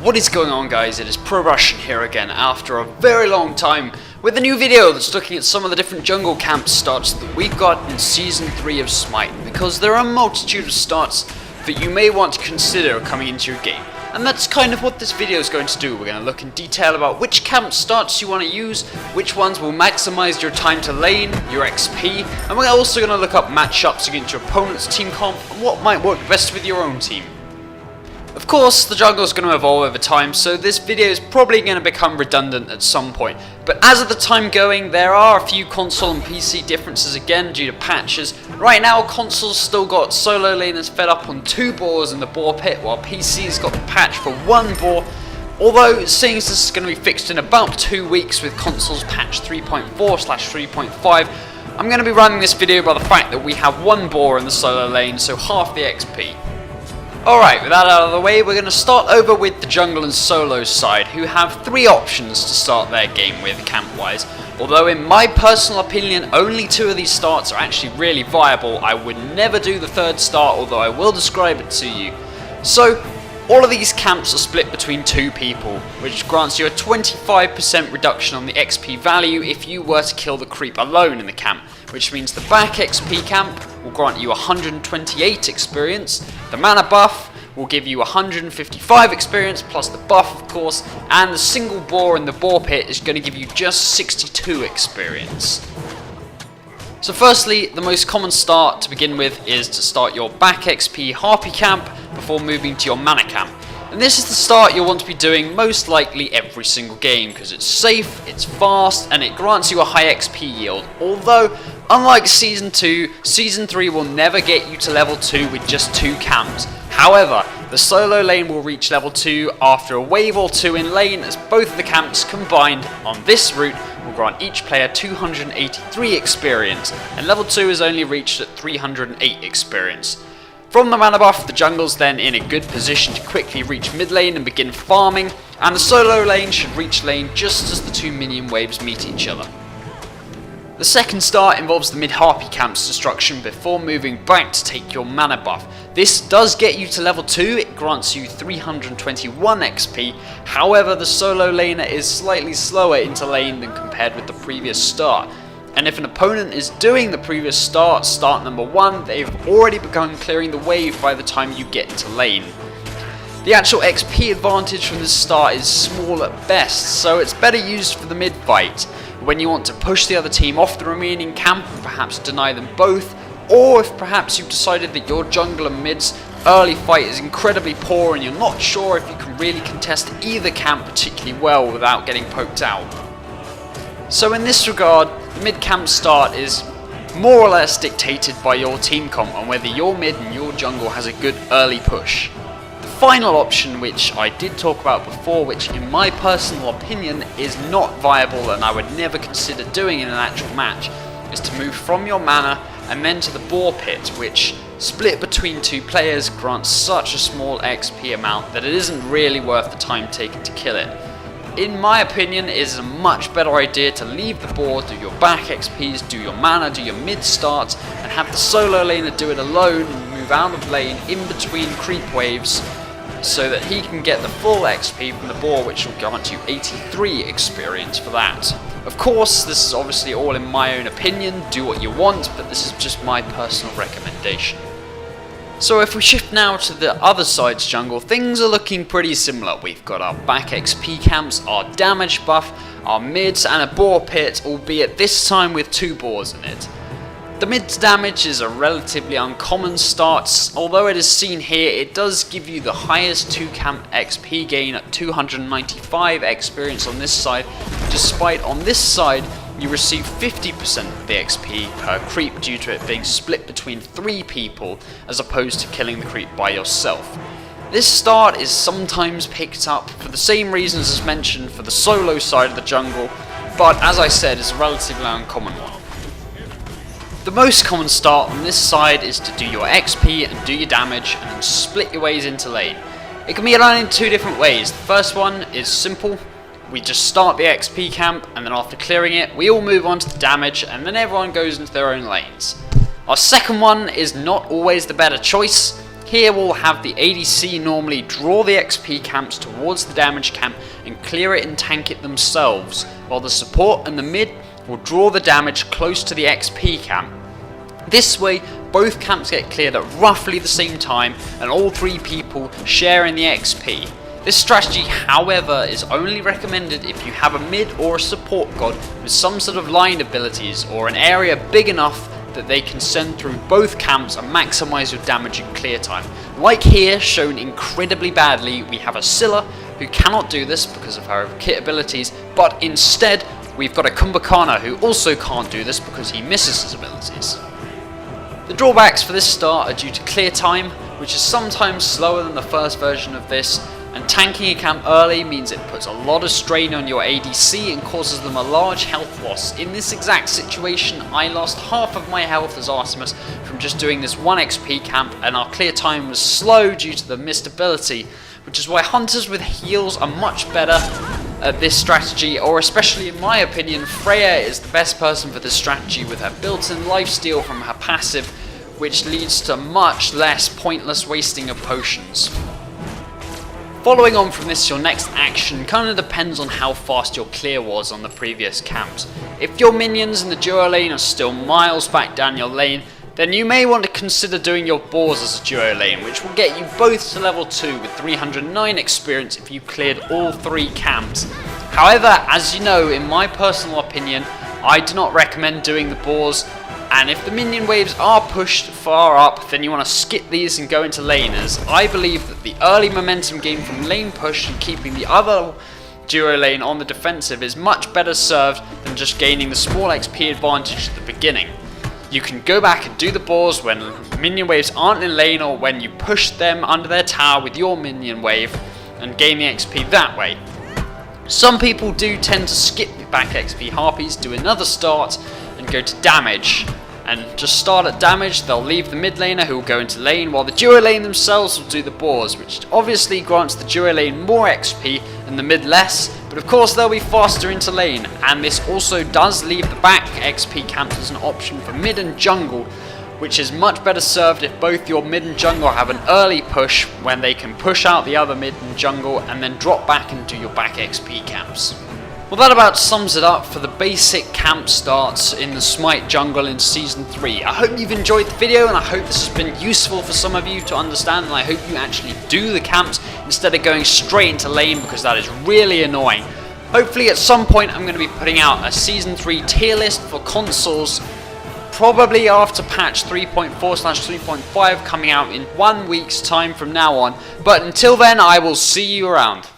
What is going on, guys? It is Pro Russian here again after a very long time with a new video that's looking at some of the different jungle camp starts that we've got in Season 3 of Smite, because there are a multitude of starts that you may want to consider coming into your game. And that's kind of what this video is going to do. We're going to look in detail about which camp starts you want to use, which ones will maximize your time to lane, your XP, and we're also going to look up matchups against your opponent's team comp and what might work best with your own team. Of course, the jungle is going to evolve over time, so this video is probably going to become redundant at some point. But as of the time going, there are a few console and PC differences again due to patches. Right now, console's still got solo laners fed up on 2 boars in the boar pit, while PC's got the patch for 1 boar. Although, seeing as this is going to be fixed in about 2 weeks with console's patch 3.4/3.5, I'm going to be running this video by the fact that we have 1 boar in the solo lane, so half the XP. Alright, with that out of the way, we're going to start over with the jungle and solo side, who have 3 options to start their game with camp-wise. Although in my personal opinion, only 2 of these starts are actually really viable. I would never do the 3rd start, although I will describe it to you. So, all of these camps are split between 2 people, which grants you a 25% reduction on the XP value if you were to kill the creep alone in the camp, which means the back XP camp will grant you 128 experience, the mana buff will give you 155 experience plus the buff of course, and the single boar in the boar pit is going to give you just 62 experience. So firstly, the most common start to begin with is to start your back XP harpy camp before moving to your mana camp. And this is the start you'll want to be doing most likely every single game because it's safe, it's fast, and it grants you a high XP yield. Although, unlike Season 2, Season 3 will never get you to level 2 with just 2 camps. However, the solo lane will reach level 2 after a wave or 2 in lane, as both of the camps combined on this route will grant each player 283 experience, and level 2 is only reached at 308 experience. From the mana buff, the jungle's then in a good position to quickly reach mid lane and begin farming, and the solo lane should reach lane just as the 2 minion waves meet each other. The second start involves the mid-harpy camp's destruction before moving back to take your mana buff. This does get you to level 2, it grants you 321 XP, however the solo laner is slightly slower into lane than compared with the previous start. And if an opponent is doing the previous start number 1, they've already begun clearing the wave by the time you get into lane. The actual XP advantage from this start is small at best, so it's better used for the mid fight, when you want to push the other team off the remaining camp and perhaps deny them both, or if perhaps you've decided that your jungle and mid's early fight is incredibly poor and you're not sure if you can really contest either camp particularly well without getting poked out. So in this regard, the mid camp start is more or less dictated by your team comp and whether your mid and your jungle has a good early push. The final option, which I did talk about before, which in my personal opinion is not viable and I would never consider doing in an actual match, is to move from your mana and then to the boar pit, which split between 2 players grants such a small XP amount that it isn't really worth the time taken to kill it. In my opinion, it is a much better idea to leave the boar, do your back XPs, do your mana, do your mid starts, and have the solo laner do it alone and move out of lane in between creep waves so that he can get the full XP from the boar, which will grant you 83 experience for that. Of course, this is obviously all in my own opinion, do what you want, but this is just my personal recommendation. So if we shift now to the other side's jungle, things are looking pretty similar. We've got our back XP camps, our damage buff, our mids, and a boar pit, albeit this time with 2 boars in it. The mid's damage is a relatively uncommon start, although it is seen here, it does give you the highest 2 camp XP gain at 295 experience on this side, despite on this side you receive 50% of the XP per creep due to it being split between 3 people as opposed to killing the creep by yourself. This start is sometimes picked up for the same reasons as mentioned for the solo side of the jungle, but as I said, is a relatively uncommon one. The most common start on this side is to do your XP and do your damage and then split your ways into lane. It can be done in 2 different ways. The first one is simple. We just start the XP camp and then after clearing it, we all move on to the damage and then everyone goes into their own lanes. Our second one is not always the better choice. Here we'll have the ADC normally draw the XP camps towards the damage camp and clear it and tank it themselves, while the support and the mid will draw the damage close to the XP camp. This way, both camps get cleared at roughly the same time and all three people share in the XP. This strategy, however, is only recommended if you have a mid or a support god with some sort of line abilities or an area big enough that they can send through both camps and maximize your damage and clear time. Like here, shown incredibly badly, we have a Scylla who cannot do this because of her kit abilities, but instead we've got a Kumbhakana who also can't do this because he misses his abilities. The drawbacks for this start are due to clear time, which is sometimes slower than the first version of this, and tanking a camp early means it puts a lot of strain on your ADC and causes them a large health loss. In this exact situation, I lost half of my health as Artemis from just doing this 1 XP camp, and our clear time was slow due to the missed ability, which is why hunters with heals are much better at this strategy, or especially in my opinion, Freya is the best person for this strategy with her built-in lifesteal from her passive, which leads to much less pointless wasting of potions. Following on from this, your next action kind of depends on how fast your clear was on the previous camps. If your minions in the duo lane are still miles back down your lane, then you may want to consider doing your boars as a duo lane, which will get you both to level 2 with 309 experience if you cleared all 3 camps. However, as you know, in my personal opinion, I do not recommend doing the boars, and if the minion waves are pushed far up, then you want to skip these and go into lane, as I believe that the early momentum gain from lane push and keeping the other duo lane on the defensive is much better served than just gaining the small XP advantage at the beginning. You can go back and do the boars when minion waves aren't in lane, or when you push them under their tower with your minion wave and gain the XP that way. Some people do tend to skip the back XP harpies, do another start and go to damage, and just start at damage. They'll leave the mid laner who will go into lane, while the duo lane themselves will do the boars, which obviously grants the duo lane more XP and the mid less, but of course they'll be faster into lane, and this also does leave the back XP camps as an option for mid and jungle, which is much better served if both your mid and jungle have an early push when they can push out the other mid and jungle and then drop back and do your back XP camps. Well, that about sums it up for the basic camp starts in the Smite jungle in Season 3. I hope you've enjoyed the video, and I hope this has been useful for some of you to understand, and I hope you actually do the camps instead of going straight into lane, because that is really annoying. Hopefully at some point I'm going to be putting out a Season 3 tier list for consoles, probably after patch 3.4/3.5 coming out in 1 week's time from now on, but until then I will see you around.